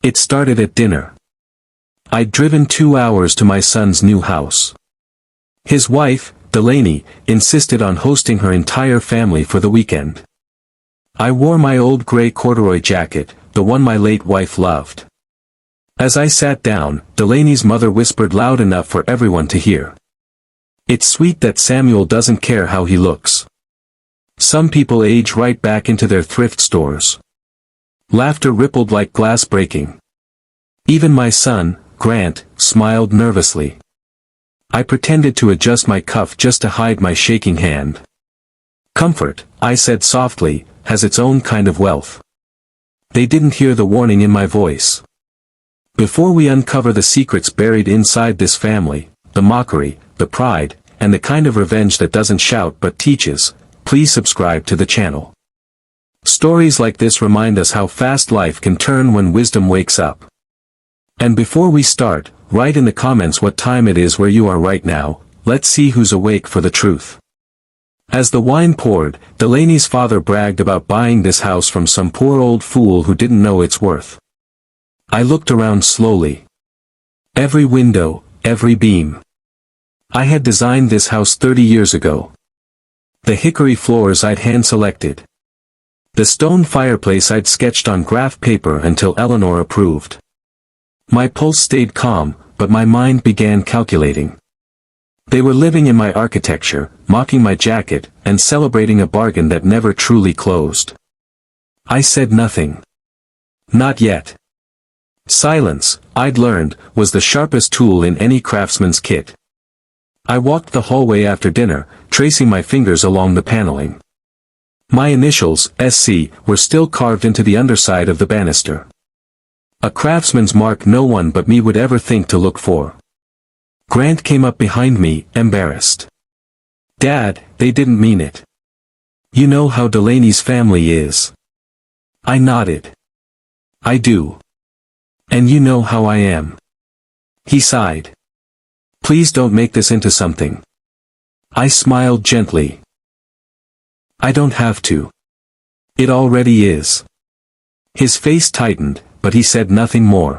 It started at dinner. I'd driven 2 hours to my son's new house. His wife, Delaney, insisted on hosting her entire family for the weekend. I wore my old gray corduroy jacket, the one my late wife loved. As I sat down, Delaney's mother whispered loud enough for everyone to hear. "It's sweet that Samuel doesn't care how he looks. Some people age right back into their thrift stores." Laughter rippled like glass breaking. Even my son, Grant, smiled nervously. I pretended to adjust my cuff just to hide my shaking hand. "Comfort," I said softly, "has its own kind of wealth." They didn't hear the warning in my voice. Before we uncover the secrets buried inside this family, the mockery, the pride, and the kind of revenge that doesn't shout but teaches, please subscribe to the channel. Stories like this remind us how fast life can turn when wisdom wakes up. And before we start, write in the comments what time it is where you are right now. Let's see who's awake for the truth. As the wine poured, Delaney's father bragged about buying this house from some poor old fool who didn't know its worth. I looked around slowly. Every window, every beam. I had designed this house 30 years ago. The hickory floors I'd hand-selected. The stone fireplace I'd sketched on graph paper until Eleanor approved. My pulse stayed calm, but my mind began calculating. They were living in my architecture, mocking my jacket, and celebrating a bargain that never truly closed. I said nothing. Not yet. Silence, I'd learned, was the sharpest tool in any craftsman's kit. I walked the hallway after dinner, tracing my fingers along the paneling. My initials, SC, were still carved into the underside of the banister. A craftsman's mark no one but me would ever think to look for. Grant came up behind me, embarrassed. "Dad, they didn't mean it. You know how Delaney's family is." I nodded. "I do. And you know how I am." He sighed. "Please don't make this into something." I smiled gently. "I don't have to. It already is." His face tightened, but he said nothing more.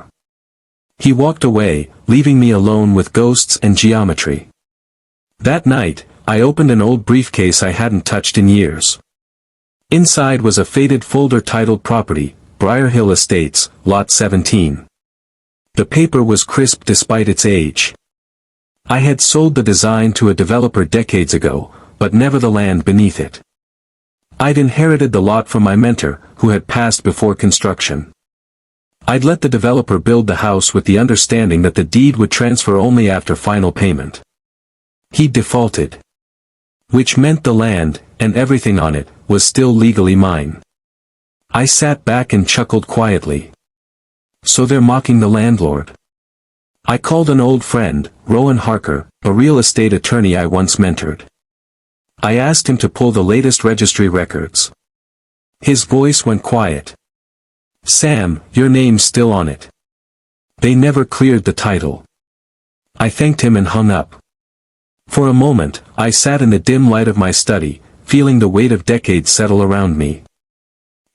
He walked away, leaving me alone with ghosts and geometry. That night, I opened an old briefcase I hadn't touched in years. Inside was a faded folder titled Property, Briar Hill Estates, Lot 17. The paper was crisp despite its age. I had sold the design to a developer decades ago, but never the land beneath it. I'd inherited the lot from my mentor, who had passed before construction. I'd let the developer build the house with the understanding that the deed would transfer only after final payment. He defaulted. Which meant the land, and everything on it, was still legally mine. I sat back and chuckled quietly. So they're mocking the landlord. I called an old friend, Rowan Harker, a real estate attorney I once mentored. I asked him to pull the latest registry records. His voice went quiet. "Sam, your name's still on it. They never cleared the title." I thanked him and hung up. For a moment, I sat in the dim light of my study, feeling the weight of decades settle around me.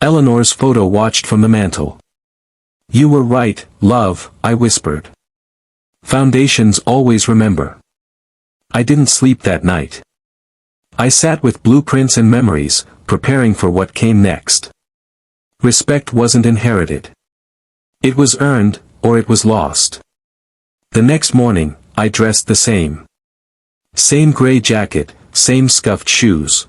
Eleanor's photo watched from the mantel. "You were right, love," I whispered. "Foundations always remember." I didn't sleep that night. I sat with blueprints and memories, preparing for what came next. Respect wasn't inherited. It was earned, or it was lost. The next morning, I dressed the same. Same gray jacket, same scuffed shoes.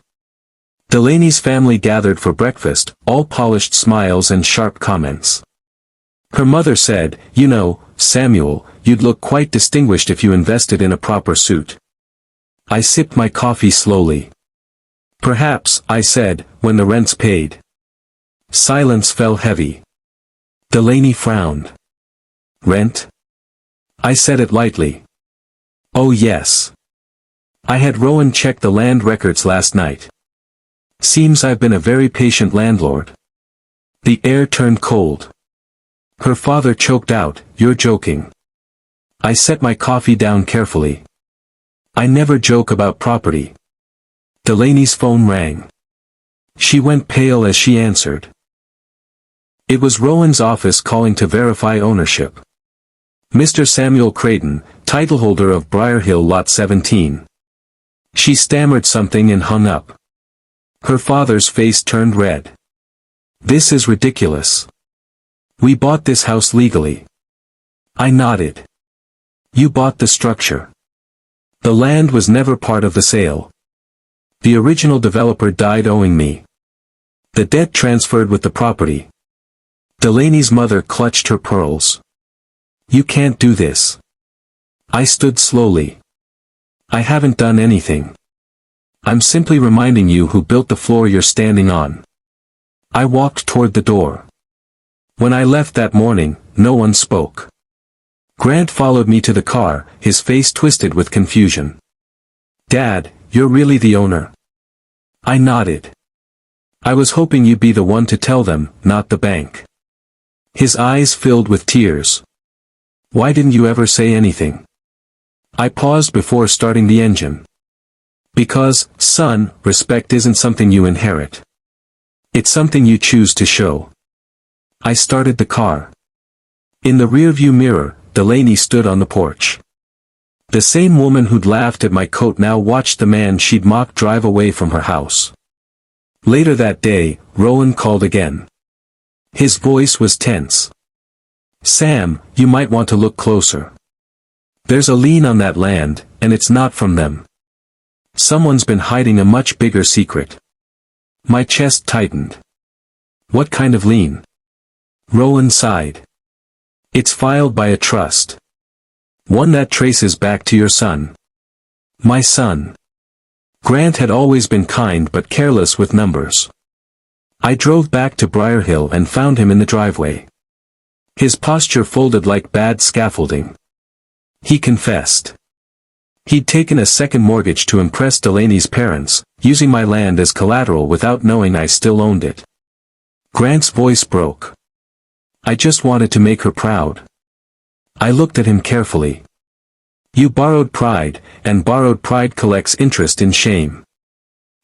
Delaney's family gathered for breakfast, all polished smiles and sharp comments. Her mother said, "You know, Samuel, you'd look quite distinguished if you invested in a proper suit." I sipped my coffee slowly. "Perhaps," I said, "when the rent's paid." Silence fell heavy. Delaney frowned. "Rent?" I said it lightly. "Oh yes. I had Rowan check the land records last night. Seems I've been a very patient landlord." The air turned cold. Her father choked out, "You're joking." I set my coffee down carefully. I never joke about property. Delaney's phone rang. She went pale as she answered. It was Rowan's office calling to verify ownership. Mr. Samuel Creighton, titleholder of Briarhill Lot 17. She stammered something and hung up. Her father's face turned red. This is ridiculous. We bought this house legally. I nodded. You bought the structure. The land was never part of the sale. The original developer died owing me. The debt transferred with the property. Delaney's mother clutched her pearls. You can't do this. I stood slowly. I haven't done anything. I'm simply reminding you who built the floor you're standing on. I walked toward the door. When I left that morning, no one spoke. Grant followed me to the car, his face twisted with confusion. Dad, you're really the owner? I nodded. I was hoping you'd be the one to tell them, not the bank. His eyes filled with tears. Why didn't you ever say anything? I paused before starting the engine. Because, son, respect isn't something you inherit. It's something you choose to show. I started the car. In the rearview mirror, Delaney stood on the porch. The same woman who'd laughed at my coat now watched the man she'd mocked drive away from her house. Later that day, Rowan called again. His voice was tense. Sam, you might want to look closer. There's a lien on that land, and it's not from them. Someone's been hiding a much bigger secret. My chest tightened. What kind of lien? Rowan sighed. It's filed by a trust. One that traces back to your son. My son. Grant had always been kind but careless with numbers. I drove back to Briarhill and found him in the driveway. His posture folded like bad scaffolding. He confessed. He'd taken a second mortgage to impress Delaney's parents, using my land as collateral without knowing I still owned it. Grant's voice broke. I just wanted to make her proud. I looked at him carefully. You borrowed pride, and borrowed pride collects interest in shame.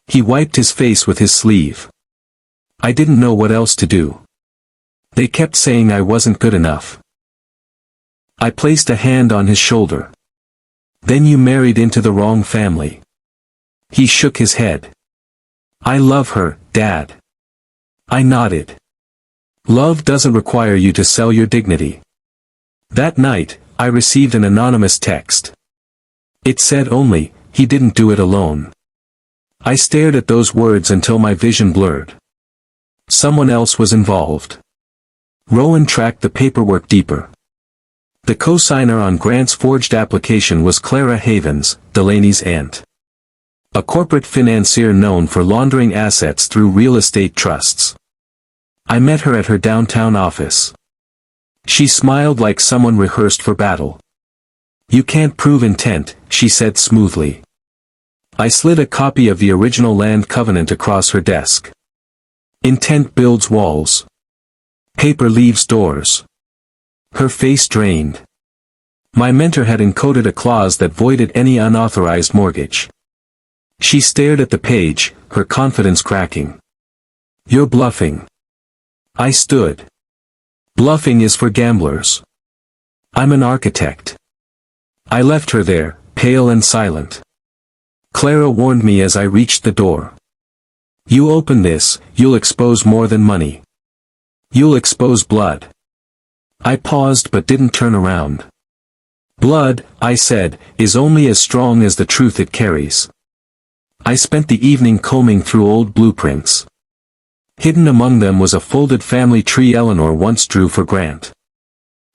He wiped his face with his sleeve. I didn't know what else to do. They kept saying I wasn't good enough. I placed a hand on his shoulder. Then you married into the wrong family. He shook his head. I love her, Dad. I nodded. Love doesn't require you to sell your dignity. That night, I received an anonymous text. It said only, he didn't do it alone. I stared at those words until my vision blurred. Someone else was involved. Rowan tracked the paperwork deeper. The co-signer on Grant's forged application was Clara Havens, Delaney's aunt. A corporate financier known for laundering assets through real estate trusts. I met her at her downtown office. She smiled like someone rehearsed for battle. You can't prove intent, she said smoothly. I slid a copy of the original land covenant across her desk. Intent builds walls. Paper leaves doors. Her face drained. My mentor had encoded a clause that voided any unauthorized mortgage. She stared at the page, her confidence cracking. You're bluffing. I stood. Bluffing is for gamblers. I'm an architect. I left her there, pale and silent. Clara warned me as I reached the door. You open this, you'll expose more than money. You'll expose blood. I paused but didn't turn around. Blood, I said, is only as strong as the truth it carries. I spent the evening combing through old blueprints. Hidden among them was a folded family tree Eleanor once drew for Grant.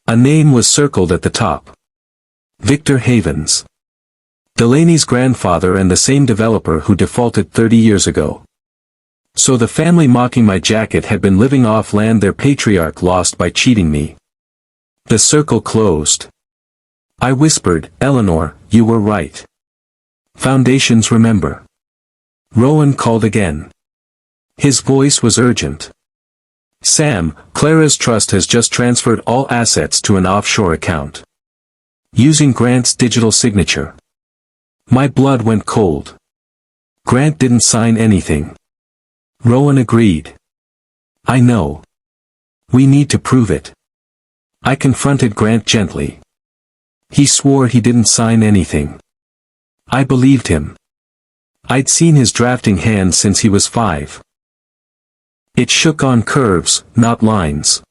A name was circled at the top. Victor Havens. Delaney's grandfather and the same developer who defaulted 30 years ago. So the family mocking my jacket had been living off land their patriarch lost by cheating me. The circle closed. I whispered, Eleanor, you were right. Foundations remember. Rowan called again. His voice was urgent. Sam, Clara's trust has just transferred all assets to an offshore account. Using Grant's digital signature. My blood went cold. Grant didn't sign anything. Rowan agreed. I know. We need to prove it. I confronted Grant gently. He swore he didn't sign anything. I believed him. I'd seen his drafting hand since he was 5. It shook on curves, not lines.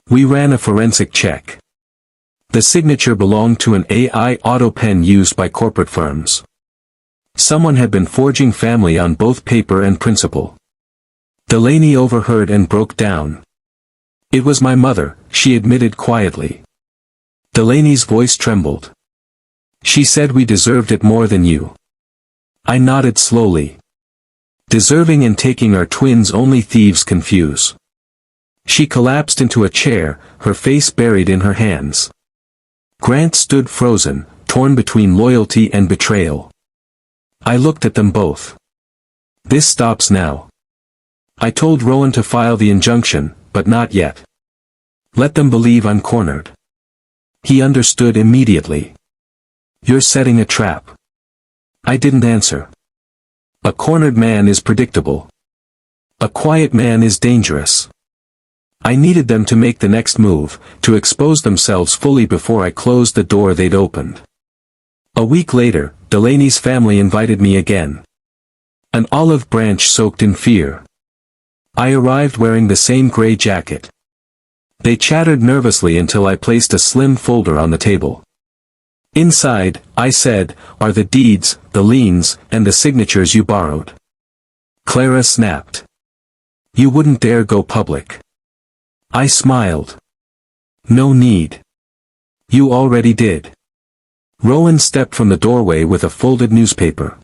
We ran a forensic check. The signature belonged to an AI auto pen used by corporate firms. Someone had been forging family on both paper and principal. Delaney overheard and broke down. It was my mother, she admitted quietly. Delaney's voice trembled. She said we deserved it more than you. I nodded slowly. Deserving and taking are twins only thieves confuse. She collapsed into a chair, her face buried in her hands. Grant stood frozen, torn between loyalty and betrayal. I looked at them both. This stops now. I told Rowan to file the injunction, but not yet. Let them believe I'm cornered. He understood immediately. You're setting a trap. I didn't answer. A cornered man is predictable. A quiet man is dangerous. I needed them to make the next move, to expose themselves fully before I closed the door they'd opened. A week later, Delaney's family invited me again. An olive branch soaked in fear. I arrived wearing the same gray jacket. They chattered nervously until I placed a slim folder on the table. Inside, I said, are the deeds, the liens, and the signatures you borrowed. Clara snapped. You wouldn't dare go public. I smiled. No need. You already did. Rowan stepped from the doorway with a folded newspaper.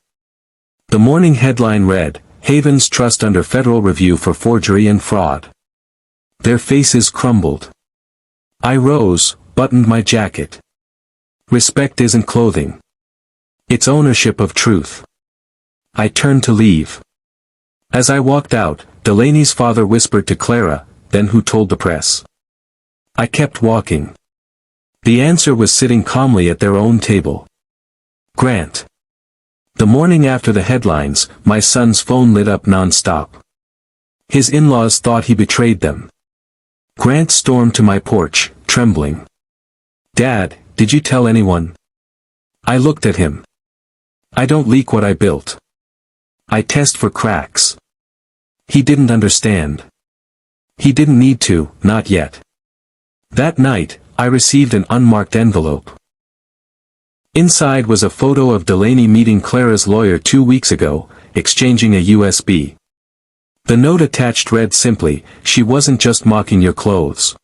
The morning headline read, Haven's Trust under federal review for forgery and fraud. Their faces crumbled. I rose, buttoned my jacket. Respect isn't clothing. It's ownership of truth. I turned to leave. As I walked out, Delaney's father whispered to Clara, then who told the press? I kept walking. The answer was sitting calmly at their own table. Grant. The morning after the headlines, my son's phone lit up non-stop. His in-laws thought he betrayed them. Grant stormed to my porch, trembling. Dad, did you tell anyone? I looked at him. I don't leak what I built. I test for cracks. He didn't understand. He didn't need to, not yet. That night, I received an unmarked envelope. Inside was a photo of Delaney meeting Clara's lawyer 2 weeks ago, exchanging a USB. The note attached read simply, she wasn't just mocking your clothes.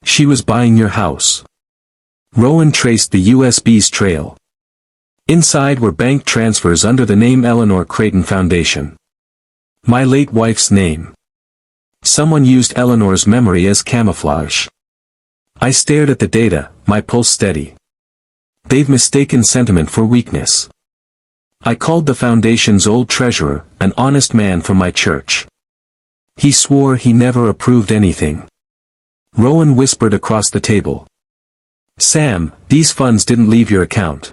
She was buying your house. Rowan traced the USB's trail. Inside were bank transfers under the name Eleanor Creighton Foundation. My late wife's name. Someone used Eleanor's memory as camouflage. I stared at the data, my pulse steady. They've mistaken sentiment for weakness. I called the foundation's old treasurer, an honest man from my church. He swore he never approved anything. Rowan whispered across the table. Sam, these funds didn't leave your account.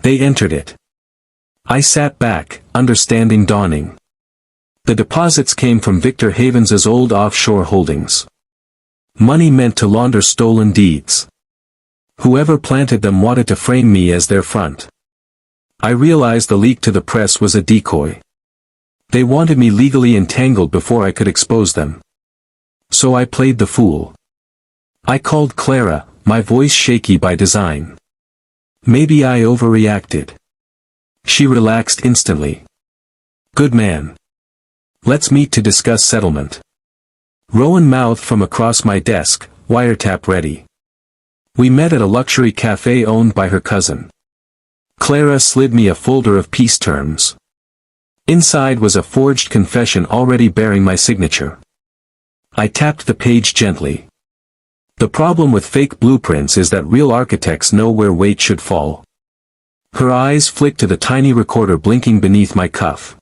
They entered it. I sat back, understanding dawning. The deposits came from Victor Havens's old offshore holdings. Money meant to launder stolen deeds. Whoever planted them wanted to frame me as their front. I realized the leak to the press was a decoy. They wanted me legally entangled before I could expose them. So I played the fool. I called Clara, my voice shaky by design. Maybe I overreacted. She relaxed instantly. Good man. Let's meet to discuss settlement. Rowan mouthed from across my desk, wiretap ready. We met at a luxury cafe owned by her cousin. Clara slid me a folder of peace terms. Inside was a forged confession already bearing my signature. I tapped the page gently. The problem with fake blueprints is that real architects know where weight should fall. Her eyes flicked to the tiny recorder blinking beneath my cuff.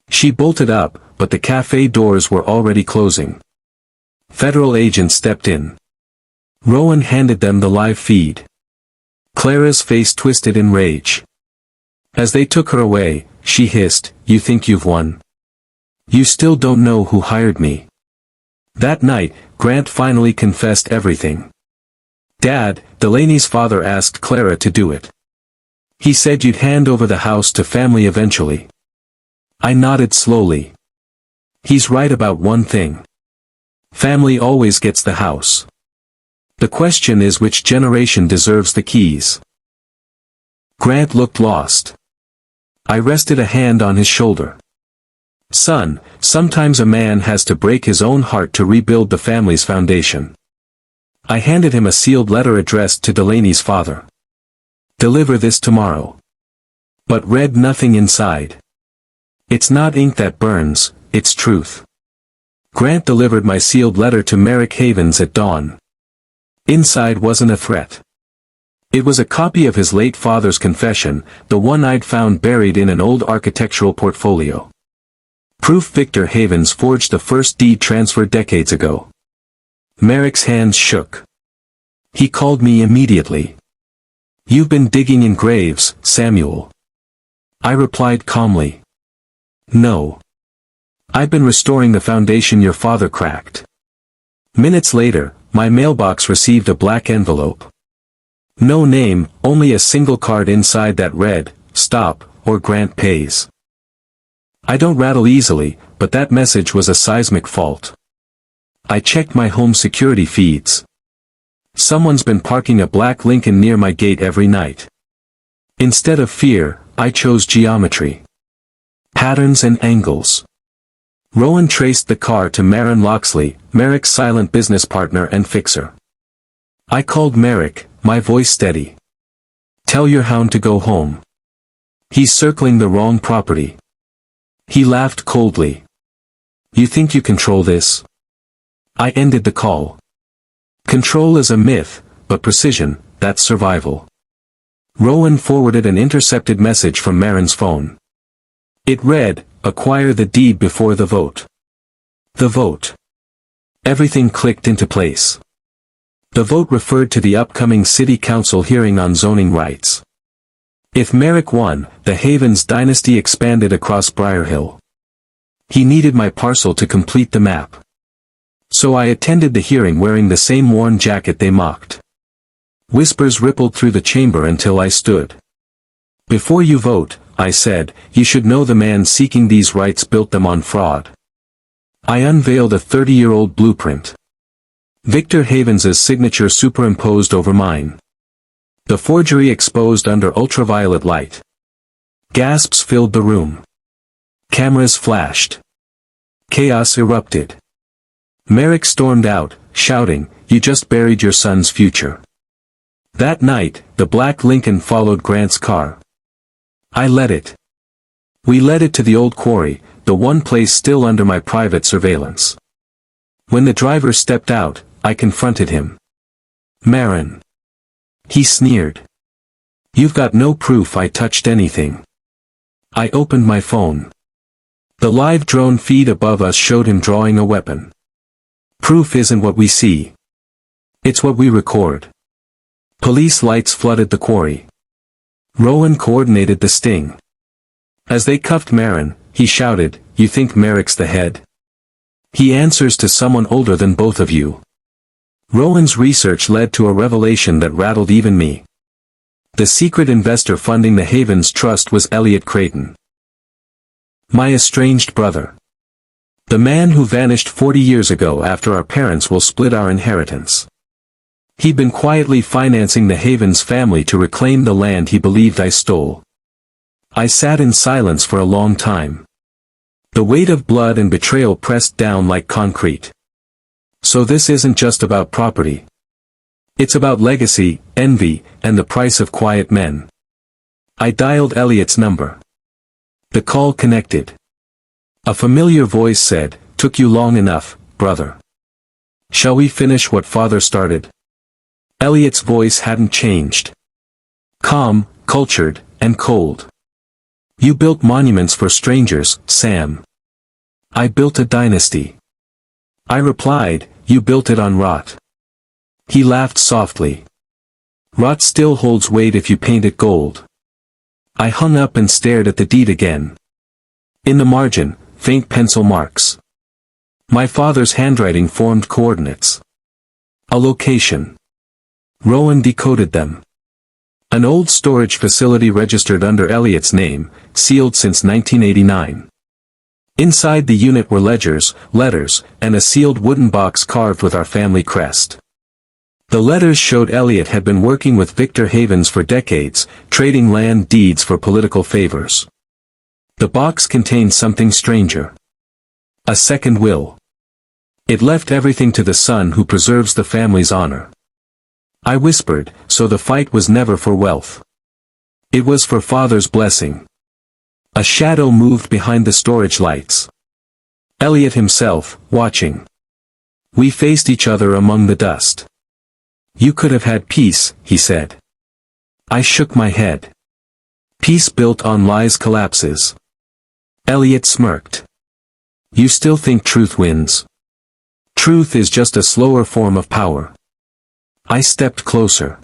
She bolted up, but the cafe doors were already closing. Federal agents stepped in. Rowan handed them the live feed. Clara's face twisted in rage. As they took her away, she hissed, "You think you've won? You still don't know who hired me. That night, Grant finally confessed everything. "Dad," Delaney's father asked Clara to do it. "He said you'd hand over the house to family eventually." I nodded slowly. "He's right about one thing. Family always gets the house. The question is which generation deserves the keys." Grant looked lost. I rested a hand on his shoulder. "Son, sometimes a man has to break his own heart to rebuild the family's foundation." I handed him a sealed letter addressed to Delaney's father. "Deliver this tomorrow." But read nothing inside. "It's not ink that burns, it's truth." Grant delivered my sealed letter to Merrick Havens at dawn. Inside wasn't a threat. It was a copy of his late father's confession, the one I'd found buried in an old architectural portfolio. Proof Victor Havens forged the first deed transfer decades ago. Merrick's hands shook. He called me immediately. "You've been digging in graves, Samuel." I replied calmly. "No. I've been restoring the foundation your father cracked." Minutes later, my mailbox received a black envelope. No name, only a single card inside that read, "Stop, or Grant pays." I don't rattle easily, but that message was a seismic fault. I checked my home security feeds. Someone's been parking a black Lincoln near my gate every night. Instead of fear, I chose geometry. Patterns and angles. Rowan traced the car to Maren Loxley, Merrick's silent business partner and fixer. I called Merrick, my voice steady. "Tell your hound to go home. He's circling the wrong property." He laughed coldly. "You think you control this?" I ended the call. Control is a myth, but precision, that's survival. Rowan forwarded an intercepted message from Maren's phone. It read, "Acquire the deed before the vote." The vote. Everything clicked into place. The vote referred to the upcoming city council hearing on zoning rights. If Merrick won, the Havens dynasty expanded across Briarhill. He needed my parcel to complete the map. So I attended the hearing wearing the same worn jacket they mocked. Whispers rippled through the chamber until I stood. "Before you vote," I said, "you should know the man seeking these rights built them on fraud." I unveiled a 30-year-old blueprint. Victor Havens's signature superimposed over mine. The forgery exposed under ultraviolet light. Gasps filled the room. Cameras flashed. Chaos erupted. Merrick stormed out, shouting, "You just buried your son's future." That night, the black Lincoln followed Grant's car. I led it. We led it to the old quarry, the one place still under my private surveillance. When the driver stepped out, I confronted him. "Maren." He sneered. "You've got no proof I touched anything." I opened my phone. The live drone feed above us showed him drawing a weapon. Proof isn't what we see. It's what we record. Police lights flooded the quarry. Rowan coordinated the sting. As they cuffed Maren, he shouted, "You think Merrick's the head? He answers to someone older than both of you." Rowan's research led to a revelation that rattled even me. The secret investor funding the Havens Trust was Elliot Creighton. My estranged brother. The man who vanished 40 years ago after our parents will split our inheritance. He'd been quietly financing the Havens family to reclaim the land he believed I stole. I sat in silence for a long time. The weight of blood and betrayal pressed down like concrete. So this isn't just about property. It's about legacy, envy, and the price of quiet men. I dialed Elliot's number. The call connected. A familiar voice said, "Took you long enough, brother. Shall we finish what father started?" Elliot's voice hadn't changed. Calm, cultured, and cold. "You built monuments for strangers, Sam. I built a dynasty." I replied, "You built it on rot." He laughed softly. "Rot still holds weight if you paint it gold." I hung up and stared at the deed again. In the margin, faint pencil marks. My father's handwriting formed coordinates. A location. Rowan decoded them. An old storage facility registered under Elliot's name, sealed since 1989. Inside the unit were ledgers, letters, and a sealed wooden box carved with our family crest. The letters showed Elliot had been working with Victor Havens for decades, trading land deeds for political favors. The box contained something stranger. A second will. It left everything to the son who preserves the family's honor. I whispered, so the fight was never for wealth. It was for father's blessing. A shadow moved behind the storage lights. Elliot himself, watching. We faced each other among the dust. You could have had peace, he said. I shook my head. Peace built on lies collapses. Elliot smirked. You still think truth wins? Truth is just a slower form of power. I stepped closer.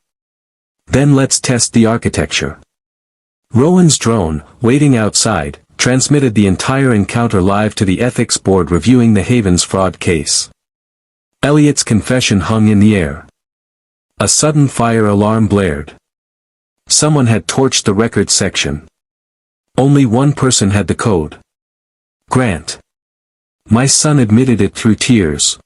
Then let's test the architecture. Rowan's drone, waiting outside, transmitted the entire encounter live to the ethics board reviewing the Havens fraud case. Elliot's confession hung in the air. A sudden fire alarm blared. Someone had torched the records section. Only one person had the code. Grant. My son admitted it through tears.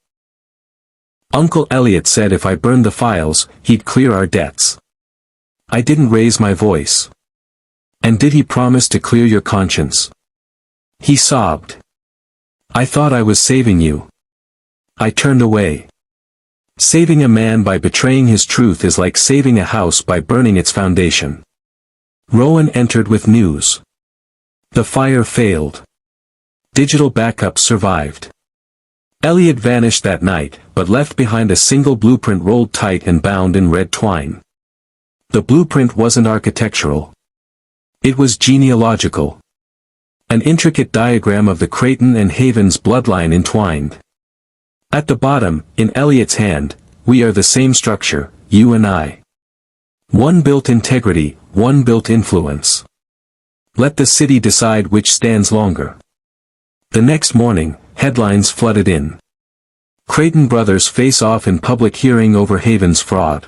Uncle Elliot said if I burned the files, he'd clear our debts. I didn't raise my voice. And did he promise to clear your conscience? He sobbed. I thought I was saving you. I turned away. Saving a man by betraying his truth is like saving a house by burning its foundation. Rowan entered with news. The fire failed. Digital backups survived. Elliot vanished that night, but left behind a single blueprint rolled tight and bound in red twine. The blueprint wasn't architectural. It was genealogical. An intricate diagram of the Creighton and Havens bloodline entwined. At the bottom, in Elliot's hand, we are the same structure, you and I. One built integrity, one built influence. Let the city decide which stands longer. The next morning, headlines flooded in. Creighton brothers face off in public hearing over Havens fraud.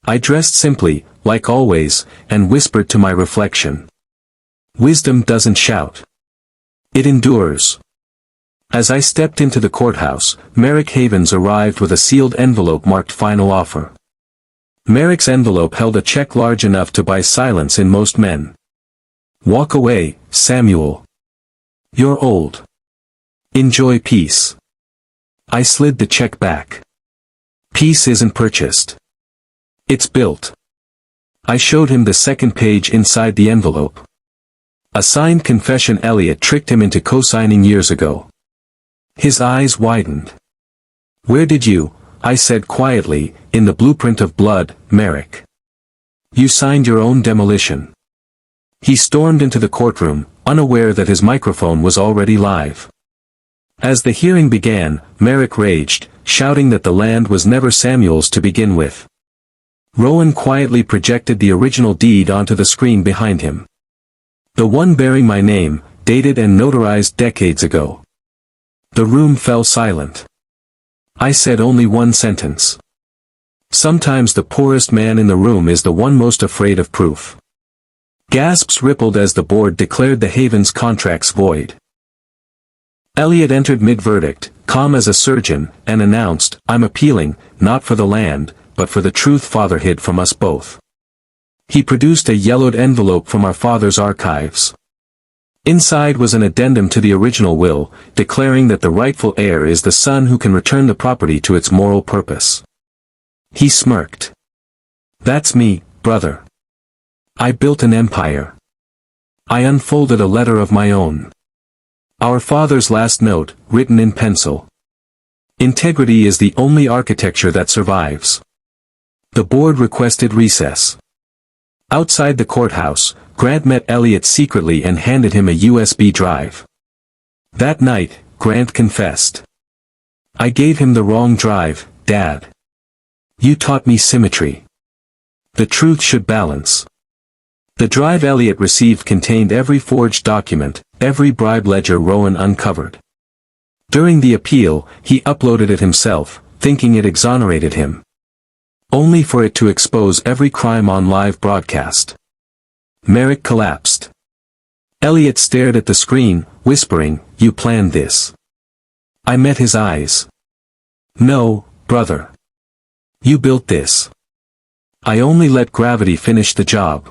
I dressed simply, like always, and whispered to my reflection. Wisdom doesn't shout. It endures. As I stepped into the courthouse, Merrick Havens arrived with a sealed envelope marked final offer. Merrick's envelope held a check large enough to buy silence in most men. Walk away, Samuel. You're old. Enjoy peace. I slid the check back. Peace isn't purchased. It's built. I showed him the second page inside the envelope. A signed confession Elliot tricked him into co-signing years ago. His eyes widened. Where did you, I said quietly, in the blueprint of blood, Merrick. You signed your own demolition. He stormed into the courtroom, unaware that his microphone was already live. As the hearing began, Merrick raged, shouting that the land was never Samuel's to begin with. Rowan quietly projected the original deed onto the screen behind him. The one bearing my name, dated and notarized decades ago. The room fell silent. I said only one sentence. Sometimes the poorest man in the room is the one most afraid of proof. Gasps rippled as the board declared the Havens contracts void. Elliot entered mid-verdict, calm as a surgeon, and announced, I'm appealing, not for the land, but for the truth father hid from us both. He produced a yellowed envelope from our father's archives. Inside was an addendum to the original will, declaring that the rightful heir is the son who can return the property to its moral purpose. He smirked. That's me, brother. I built an empire. I unfolded a letter of my own. Our father's last note, written in pencil. Integrity is the only architecture that survives. The board requested recess. Outside the courthouse, Grant met Elliot secretly and handed him a USB drive. That night, Grant confessed. I gave him the wrong drive, Dad. You taught me symmetry. The truth should balance. The drive Elliot received contained every forged document, every bribe ledger Rowan uncovered. During the appeal, he uploaded it himself, thinking it exonerated him. Only for it to expose every crime on live broadcast. Merrick collapsed. Elliot stared at the screen, whispering, "You planned this." I met his eyes. "No, brother. You built this. I only let gravity finish the job."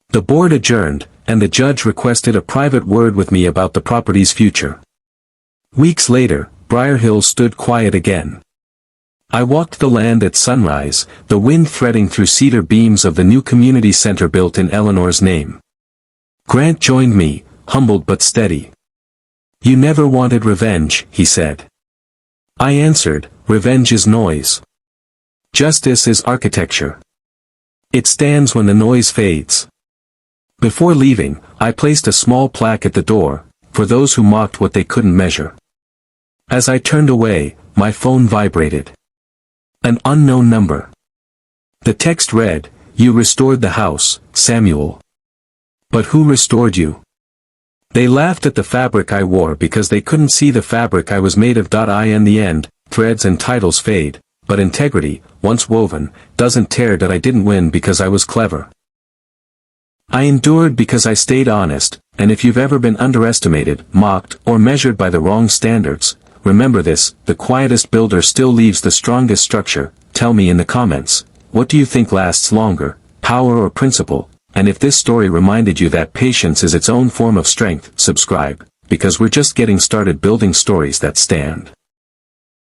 The board adjourned, and the judge requested a private word with me about the property's future. Weeks later, Briar Hill stood quiet again. I walked the land at sunrise, the wind threading through cedar beams of the new community center built in Eleanor's name. Grant joined me, humbled but steady. "You never wanted revenge," he said. I answered, "Revenge is noise. Justice is architecture. It stands when the noise fades." Before leaving, I placed a small plaque at the door, for those who mocked what they couldn't measure. As I turned away, my phone vibrated. An unknown number. The text read, "You restored the house, Samuel. But who restored you?" They laughed at the fabric I wore because they couldn't see the fabric I was made of. In the end, threads and titles fade, but integrity, once woven, doesn't tear. I didn't win because I was clever. I endured because I stayed honest, and if you've ever been underestimated, mocked, or measured by the wrong standards, remember this: the quietest builder still leaves the strongest structure. Tell me in the comments, what do you think lasts longer, power or principle? And if this story reminded you that patience is its own form of strength, subscribe, because we're just getting started building stories that stand.